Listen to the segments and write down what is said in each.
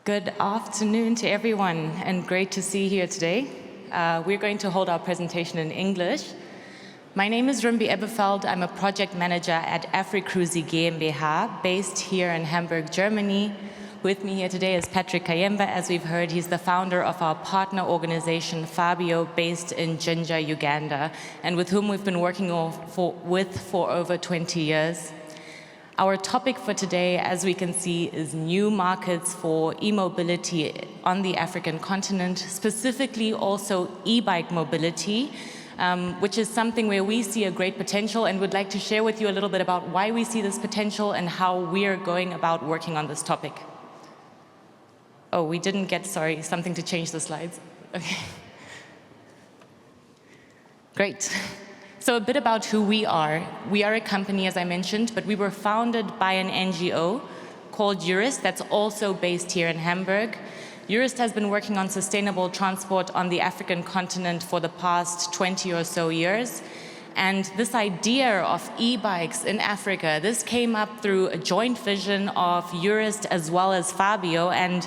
Good afternoon to everyone, and great to see you here today. We're going to hold our presentation in English. My name is Rumbi Ebbefeld. I'm a project manager at AfricroozE GmbH, based here in Hamburg, Germany. With me here today is Kayemba. As we've heard, he's the founder of our partner organization, FABIO, based in Jinja, Uganda, and with whom we've been working for over 20 years. Our topic for today, as we can see, is new markets for e-mobility on the African continent, specifically also e-bike mobility, which is something where we see a great potential and would like to share with you a little bit about why we see this potential and how we're going about working on this topic. Oh, we didn't get, sorry, something to change the slides. Okay. Great. So a bit about who we are. We are a company, as I mentioned, but we were founded by an NGO called Jurist that's also based here in Hamburg. Jurist has been working on sustainable transport on the African continent for the past 20 or so years. And this idea of e-bikes in Africa, this came up through a joint vision of Jurist as well as FABIO, and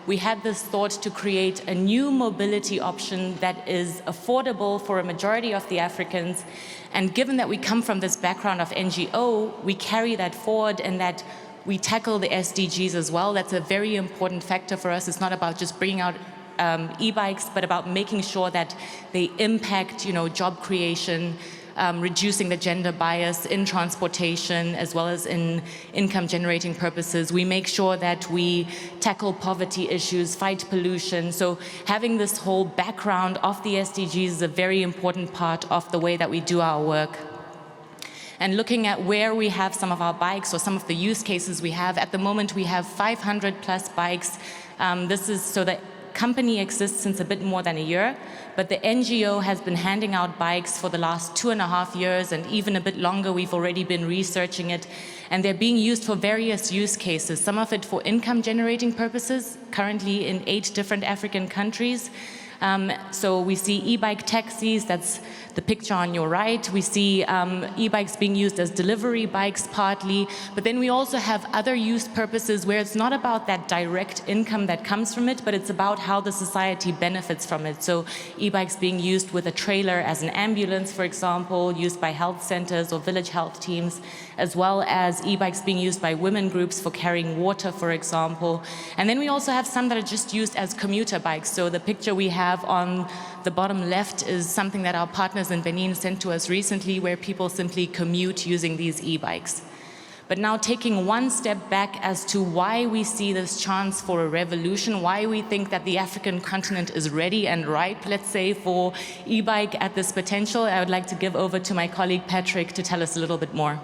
we had this thought to create a new mobility option that is affordable for a majority of the Africans. And given that we come from this background of NGO, we carry that forward and that we tackle the SDGs as well. That's a very important factor for us. It's not about just bringing out e-bikes, but about making sure that they impact, job creation, reducing the gender bias in transportation as well as in income generating purposes. We make sure that we tackle poverty issues, fight pollution. So having this whole background of the SDGs is a very important part of the way that we do our work. And looking at where we have some of our bikes or some of the use cases we have, at the moment we have 500 plus bikes. This is so that company exists since a bit more than a year, but the NGO has been handing out bikes for the last 2.5 years, and even a bit longer. We've already been researching it, and they're being used for various use cases, some of it for income generating purposes, currently in 8 different African countries. So we see e-bike taxis, that's the picture on your right. We see e-bikes being used as delivery bikes partly, but then we also have other use purposes where it's not about that direct income that comes from it, but it's about how the society benefits from it. So e-bikes being used with a trailer as an ambulance, for example, used by health centers or village health teams, as well as e-bikes being used by women groups for carrying water, for example. And then we also have some that are just used as commuter bikes. So the picture we have on the bottom left is something that our partners in Benin sent to us recently, where people simply commute using these e-bikes. But now taking one step back as to why we see this chance for a revolution, why we think that the African continent is ready and ripe, let's say, for e-bike at this potential, I would like to give over to my colleague Patrick to tell us a little bit more.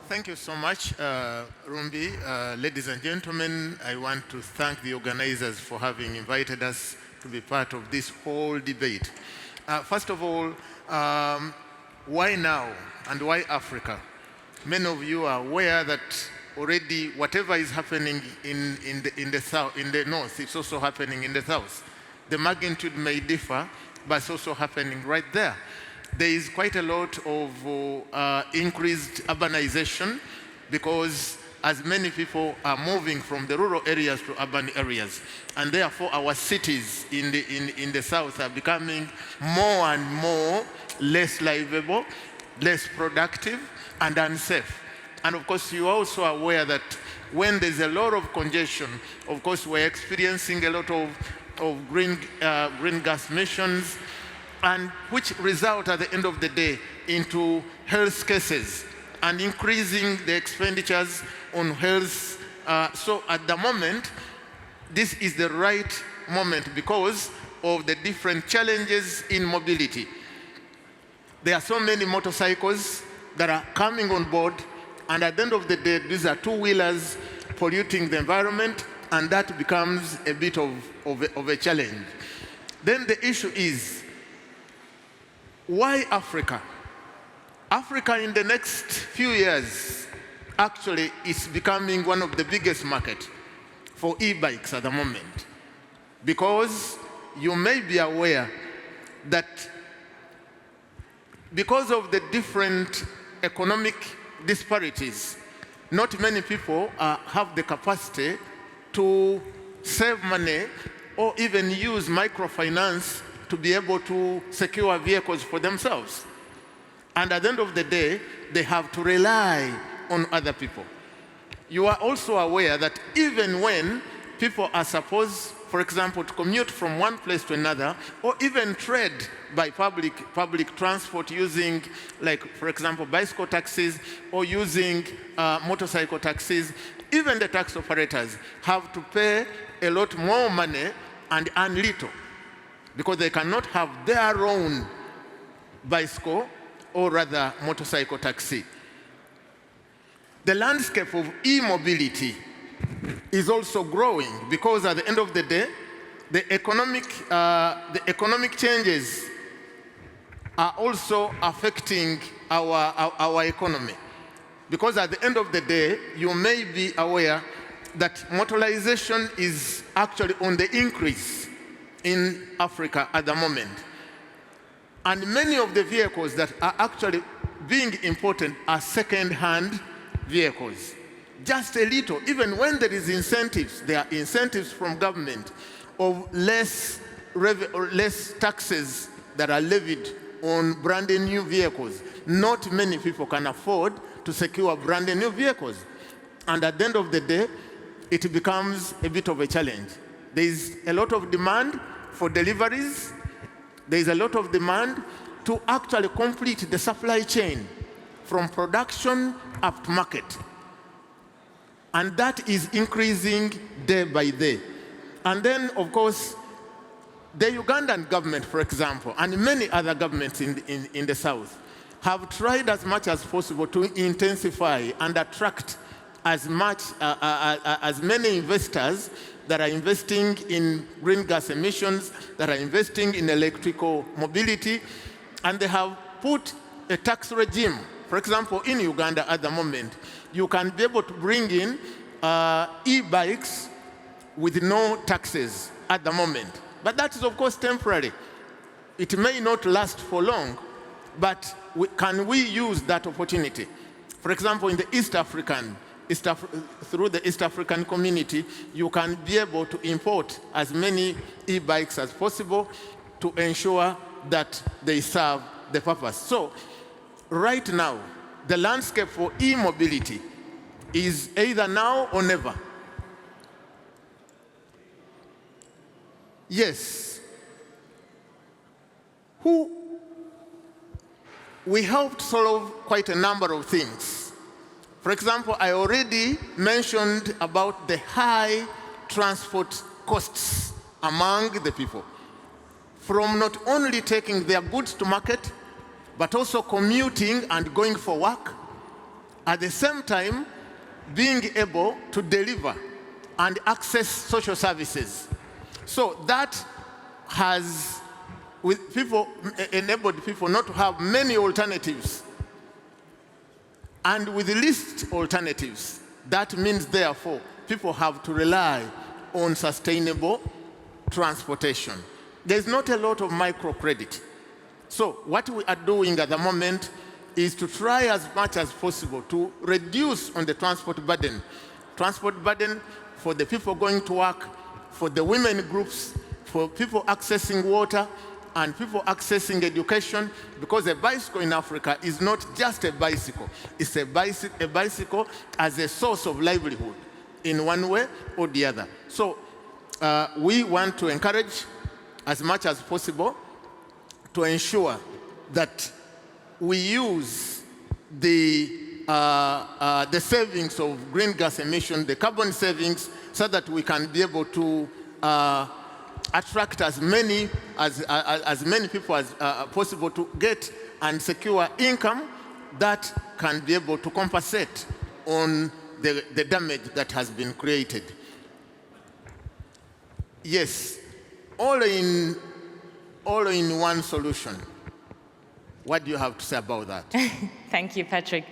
Thank you so much, Rumbi. Ladies and gentlemen, I want to thank the organizers for having invited us to be part of this whole debate. First of all, why now and why Africa? Many of you are aware that already whatever is happening in the north, it's also happening in the south. The magnitude may differ, but it's also happening right there. There is quite a lot of increased urbanization because as many people are moving from the rural areas to urban areas, and therefore our cities in the south are becoming more and more less livable, less productive, and unsafe. And of course, you're also aware that when there's a lot of congestion, of course, we're experiencing a lot of green gas emissions, and which result at the end of the day into health cases and increasing the expenditures on health. So at the moment, this is the right moment because of the different challenges in mobility. There are so many motorcycles that are coming on board, and at the end of the day, these are two-wheelers polluting the environment, and that becomes a bit of a challenge. Then the issue is, why Africa? Africa in the next few years actually is becoming one of the biggest markets for e-bikes at the moment, because you may be aware that because of the different economic disparities, not many people have the capacity to save money or even use microfinance to be able to secure vehicles for themselves. And at the end of the day, they have to rely on other people. You are also aware that even when people are supposed, for example, to commute from one place to another, or even trade by public transport using, like, for example, bicycle taxis or using motorcycle taxis, even the taxi operators have to pay a lot more money and earn little because they cannot have their own bicycle or rather motorcycle taxi. The landscape of e-mobility is also growing because at the end of the day, the economic changes are also affecting our economy. Because at the end of the day, you may be aware that motorization is actually on the increase in Africa at the moment. And many of the vehicles that are actually being imported are second-hand vehicles. Just a little, even when there is incentives, there are incentives from government of less taxes that are levied on brand new vehicles. Not many people can afford to secure brand new vehicles. And at the end of the day, it becomes a bit of a challenge. There is a lot of demand for deliveries. There is a lot of demand to actually complete the supply chain from production up to market. And that is increasing day by day. And then, of course, the Ugandan government, for example, and many other governments in the south, have tried as much as possible to intensify and attract as many investors that are investing in green gas emissions, that are investing in electrical mobility, and they have put a tax regime. For example, in Uganda at the moment, you can be able to bring in e-bikes with no taxes at the moment. But that is, of course, temporary. It may not last for long, but can we use that opportunity? For example, in the through the East African community, you can be able to import as many e-bikes as possible to ensure that they serve the purpose. So, right now, the landscape for e-mobility is either now or never. Yes. We helped solve quite a number of things. For example, I already mentioned about the high transport costs among the people, from not only taking their goods to market, but also commuting and going for work, at the same time being able to deliver and access social services. So that has enabled people not to have many alternatives. And with the least alternatives, that means, therefore, people have to rely on sustainable transportation. There's not a lot of microcredit. So what we are doing at the moment is to try as much as possible to reduce on the transport burden. Transport burden for the people going to work, for the women groups, for people accessing water, and people accessing education, because a bicycle in Africa is not just a bicycle. It's a bicycle as a source of livelihood in one way or the other. So we want to encourage as much as possible to ensure that we use the savings of green gas emission, the carbon savings, so that we can be able to attract as many people as possible to get and secure income that can be able to compensate on the damage that has been created. Yes, all in one solution. What do you have to say about that? Thank you, Patrick.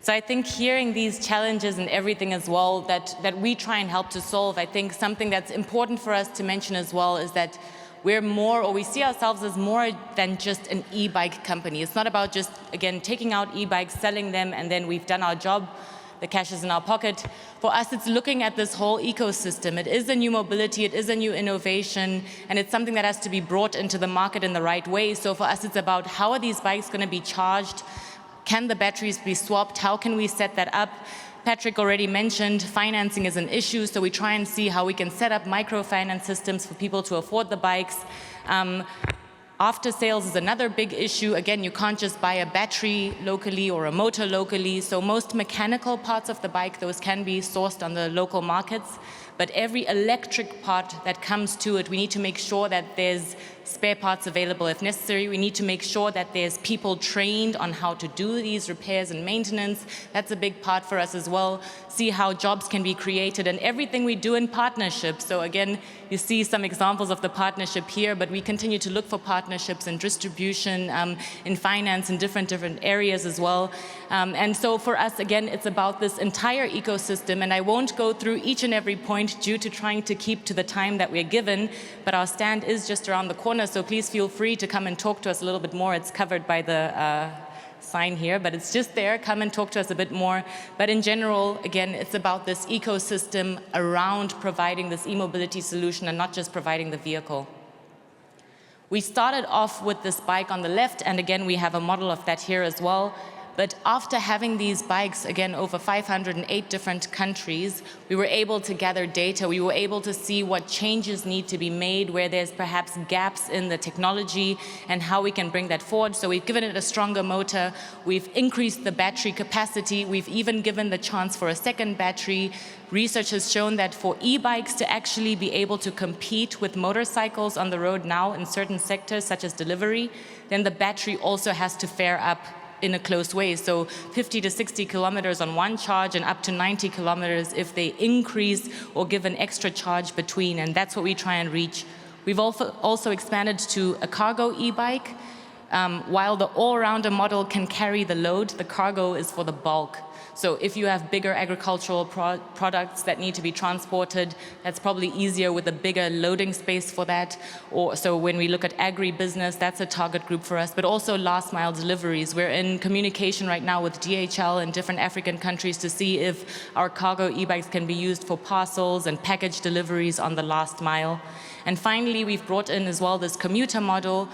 So I think hearing these challenges and everything as well that we try and help to solve, I think something that's important for us to mention as well is that we see ourselves as more than just an e-bike company. It's not about just, again, taking out e-bikes, selling them, and then we've done our job. the cash is in our pocket. For us, it's looking at this whole ecosystem. It is a new mobility, it is a new innovation, and it's something that has to be brought into the market in the right way. So for us, it's about how are these bikes going to be charged? Can the batteries be swapped? How can we set that up? Patrick already mentioned financing is an issue, so we try and see how we can set up microfinance systems for people to afford the bikes. After sales is another big issue. Again, you can't just buy a battery locally or a motor locally, so most mechanical parts of the bike, those can be sourced on the local markets, but every electric part that comes to it, we need to make sure that there's spare parts available if necessary. We need to make sure that there's people trained on how to do these repairs and maintenance. That's a big part for us as well. See how jobs can be created and everything we do in partnership. So again, you see some examples of the partnership here, but we continue to look for partnerships in distribution, in finance, in different areas as well. And so for us, again, it's about this entire ecosystem, and I won't go through each and every point due to trying to keep to the time that we're given, but our stand is just around the corner, so please feel free to come and talk to us a little bit more. It's covered by the sign here, but it's just there. Come and talk to us a bit more. But in general, again, it's about this ecosystem around providing this e-mobility solution and not just providing the vehicle. We started off with this bike on the left, and again, we have a model of that here as well. But after having these bikes, again, over 508 different countries, we were able to gather data. We were able to see what changes need to be made, where there's perhaps gaps in the technology, and how we can bring that forward. So we've given it a stronger motor. We've increased the battery capacity. We've even given the chance for a second battery. Research has shown that for e-bikes to actually be able to compete with motorcycles on the road now in certain sectors, such as delivery, then the battery also has to fare up in a close way. So 50 to 60 kilometers on one charge and up to 90 kilometers if they increase or give an extra charge between, and that's what we try and reach. We've also expanded to a cargo e-bike. While the all-rounder model can carry the load, the cargo is for the bulk. So if you have bigger agricultural products that need to be transported, that's probably easier with a bigger loading space for that. Or so when we look at agri-business, that's a target group for us, but also last mile deliveries. We're in communication right now with DHL in different African countries to see if our cargo e-bikes can be used for parcels and package deliveries on the last mile. And finally, we've brought in as well this commuter model.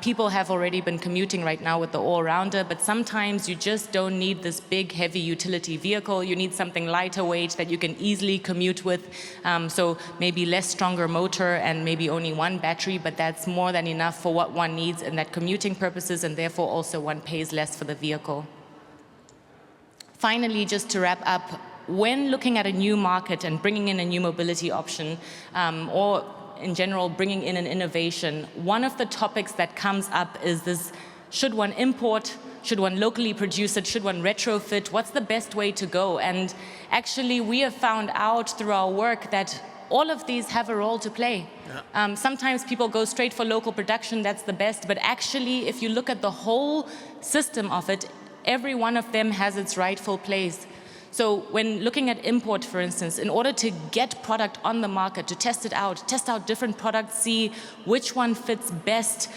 People have already been commuting right now with the all-rounder, but sometimes you just don't need this big, heavy utility vehicle. You need something lighter weight that you can easily commute with. So maybe less stronger motor and maybe only one battery, but that's more than enough for what one needs in that commuting purposes, and therefore also one pays less for the vehicle. Finally, just to wrap up, when looking at a new market and bringing in a new mobility option, or in general, bringing in an innovation, one of the topics that comes up is this: should one import? Should one locally produce it? Should one retrofit? What's the best way to go? And actually, we have found out through our work that all of these have a role to play. Yeah. Sometimes people go straight for local production, that's the best, but actually, if you look at the whole system of it, every one of them has its rightful place. So when looking at import, for instance, in order to get product on the market, to test out different products, see which one fits best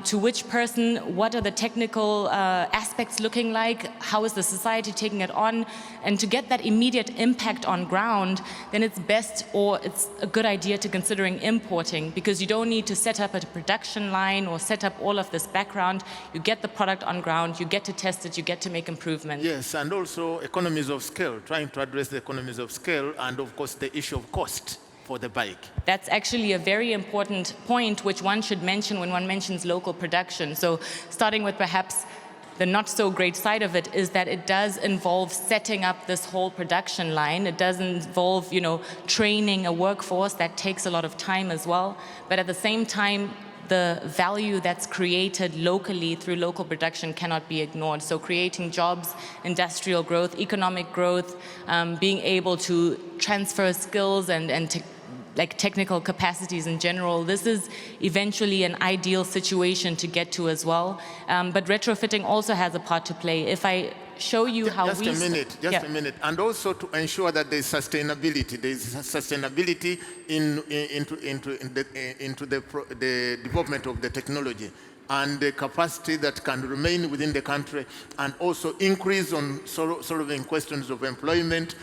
to which person, what are the technical aspects looking like, how is the society taking it on, and to get that immediate impact on ground, then it's best, or it's a good idea to considering importing, because you don't need to set up a production line or set up all of this background. You get the product on ground, you get to test it, you get to make improvements. Yes, and also economies of scale, trying to address the economies of scale, and of course the issue of cost for the bike. That's actually a very important point which one should mention when one mentions local production. So starting with perhaps the not so great side of it is that it does involve setting up this whole production line. It does involve, training a workforce that takes a lot of time as well. But at the same time, the value that's created locally through local production cannot be ignored. So creating jobs, industrial growth, economic growth, being able to transfer skills and technical capacities in general, this is eventually an ideal situation to get to as well. But retrofitting also has a part to play. If I show you how just a minute, and also to ensure that there is sustainability. There is sustainability into the development of the technology. and the capacity that can remain within the country, and also increase on solving questions of employment,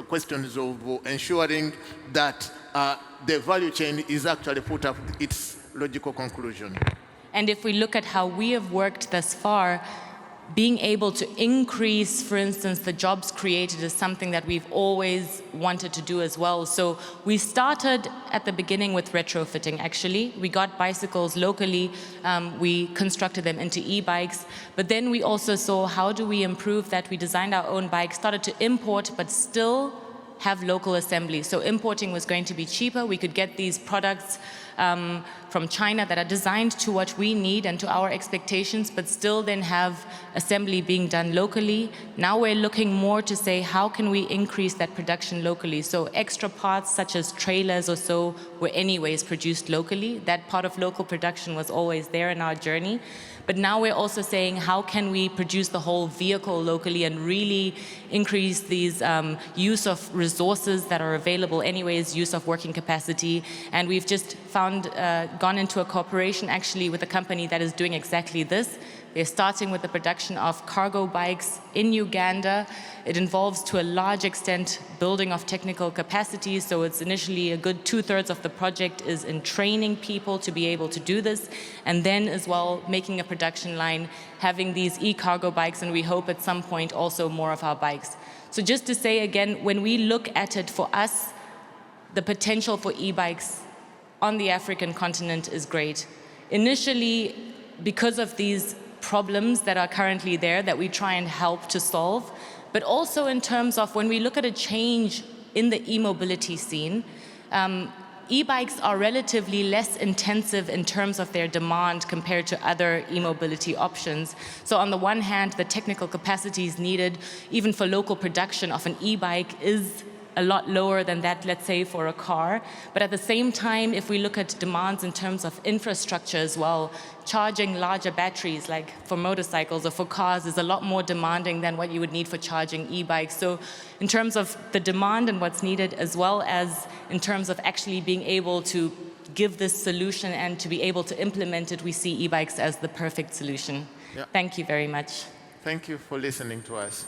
questions of ensuring that the value chain is actually put up its logical conclusion. And if we look at how we have worked thus far, being able to increase, for instance, the jobs created is something that we've always wanted to do as well. So we started at the beginning with retrofitting, actually. We got bicycles locally, we constructed them into e-bikes, but then we also saw how do we improve that. We designed our own bikes, started to import, but still have local assembly. So importing was going to be cheaper. We could get these products from China that are designed to what we need and to our expectations, but still then have assembly being done locally. Now we're looking more to say, how can we increase that production locally? So extra parts such as trailers or so were anyways produced locally. That part of local production was always there in our journey. But now we're also saying, how can we produce the whole vehicle locally and really increase these use of resources that are available anyways, use of working capacity. And we've just gone into a cooperation actually with a company that is doing exactly this. They're starting with the production of cargo bikes in Uganda. It involves, to a large extent, building of technical capacity. So it's initially a good 2/3 of the project is in training people to be able to do this. And then as well, making a production line, having these e-cargo bikes, and we hope at some point also more of our bikes. So just to say again, when we look at it, for us, the potential for e-bikes on the African continent is great. Initially, because of these problems that are currently there that we try and help to solve, but also in terms of when we look at a change in the e-mobility scene, e-bikes are relatively less intensive in terms of their demand compared to other e-mobility options. So on the one hand, the technical capacities needed even for local production of an e-bike is a lot lower than that, let's say, for a car. But at the same time, if we look at demands in terms of infrastructure as well, charging larger batteries, like for motorcycles or for cars, is a lot more demanding than what you would need for charging e-bikes. So in terms of the demand and what's needed, as well as in terms of actually being able to give this solution and to be able to implement it, we see e-bikes as the perfect solution. Yeah. Thank you very much. Thank you for listening to us.